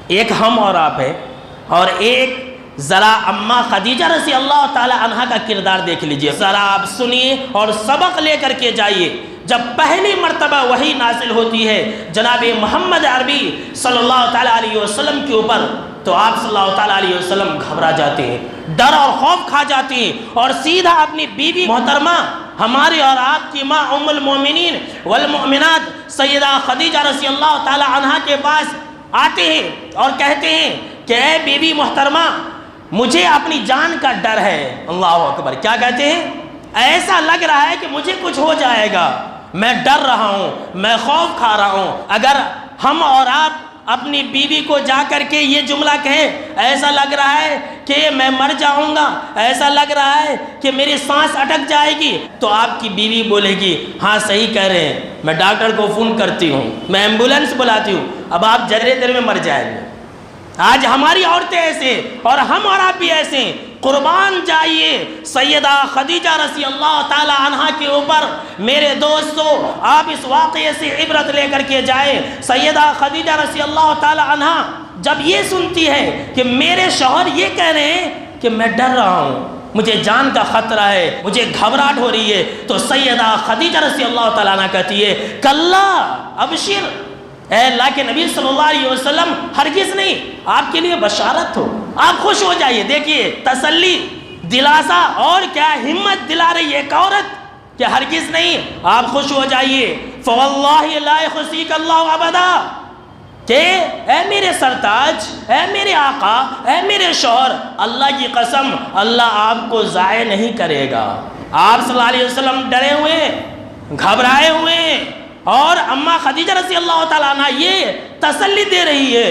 ایک ہم اور آپ ہے، اور ایک ذرا اماں خدیجہ رضی اللہ تعالی عنہا کا کردار دیکھ لیجئے، ذرا آپ سنیے اور سبق لے کر کے جائیے۔ جب پہلی مرتبہ وحی نازل ہوتی ہے جناب محمد عربی صلی اللہ تعالی علیہ وسلم کے اوپر، تو آپ صلی اللہ تعالی علیہ وسلم گھبرا جاتے ہیں، ڈر اور خوف کھا جاتے ہیں، اور سیدھا اپنی بیوی محترمہ ہماری اور آپ کی ماں ام المومنین والمؤمنات سیدہ خدیجہ رضی اللہ تعالی عنہا کے پاس آتے ہیں اور کہتے ہیں کہ اے بیوی محترمہ، مجھے اپنی جان کا ڈر ہے۔ اللہ اکبر، کیا کہتے ہیں؟ ایسا لگ رہا ہے کہ مجھے کچھ ہو جائے گا، میں ڈر رہا ہوں، میں خوف کھا رہا ہوں۔ اگر ہم اور آپ اپنی بیوی کو جا کر کے یہ جملہ کہیں، ایسا لگ رہا ہے کہ میں مر جاؤں گا، ایسا لگ رہا ہے کہ میری سانس اٹک جائے گی، تو آپ کی بیوی بولے گی ہاں صحیح کہہ رہے ہیں، میں ڈاکٹر کو فون کرتی ہوں، میں ایمبولینس بلاتی ہوں، اب آپ جرے دیر میں مر جائیں گے۔ آج ہماری عورتیں ایسے اور ہم اور آپ بھی ایسے ہیں۔ قربان جائیے سیدہ خدیجہ رضی اللہ تعالی عنہا کے اوپر۔ میرے دوستو، آپ اس واقعے سے عبرت لے کر کے جائیں۔ سیدہ خدیجہ رضی اللہ تعالی عنہا جب یہ سنتی ہے کہ میرے شوہر یہ کہہ رہے ہیں کہ میں ڈر رہا ہوں، مجھے جان کا خطرہ ہے، مجھے گھبراہٹ ہو رہی ہے، تو سیدہ خدیجہ رضی اللہ تعالیٰ عنہ کہتی ہے کلا ابشر، اے اللہ کے نبی صلی اللہ علیہ وسلم، ہرگز نہیں، آپ کے لیے بشارت ہو، آپ خوش ہو جائیے۔ دیکھیے تسلی، دلاسا اور کیا ہمت دلا رہی ہے ایک عورت کہ ہرگز نہیں، آپ خوش ہو جائیے۔ فواللہ لا یخزیک اللہ ابدا، کہ اے میرے سرتاج، اے میرے آقا، اے میرے شوہر، اللہ کی قسم اللہ آپ کو ضائع نہیں کرے گا۔ آپ صلی اللہ علیہ وسلم ڈرے ہوئے، گھبرائے ہوئے، اور اماں خدیجہ رضی اللہ تعالیٰ عنہ یہ تسلی دے رہی ہے،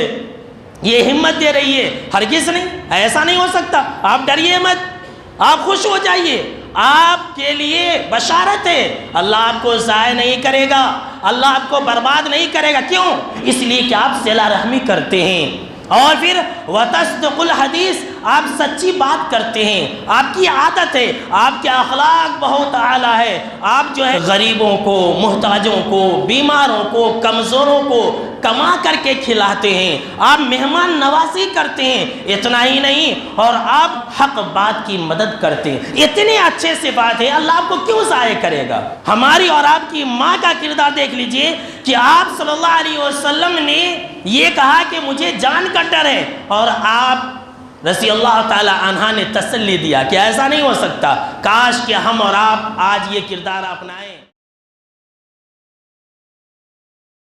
یہ ہمت دے رہی ہے، ہرگز نہیں، ایسا نہیں ہو سکتا، آپ ڈریے مت، آپ خوش ہو جائیے، آپ کے لیے بشارت ہے، اللہ آپ کو ضائع نہیں کرے گا، اللہ آپ کو برباد نہیں کرے گا۔ کیوں؟ اس لیے کہ آپ صلہ رحمی کرتے ہیں، اور پھر وتصدق الحدیث، آپ سچی بات کرتے ہیں، آپ کی عادت ہے، آپ کے اخلاق بہت اعلیٰ ہے، آپ جو ہے غریبوں کو، محتاجوں کو، بیماروں کو، کمزوروں کو کما کر کے کھلاتے ہیں، آپ مہمان نوازی کرتے ہیں، اتنا ہی نہیں، اور آپ حق بات کی مدد کرتے ہیں۔ اتنے اچھے صفات ہیں، اللہ آپ کو کیوں ضائع کرے گا؟ ہماری اور آپ کی ماں کا کردار دیکھ لیجئے کہ آپ صلی اللہ علیہ وسلم نے یہ کہا کہ مجھے جان کا ڈر ہے، اور آپ رضی اللہ تعالی عنہ نے تسلی دیا کہ ایسا نہیں ہو سکتا۔ کاش کہ ہم اور آپ آج یہ کردار اپنائیں۔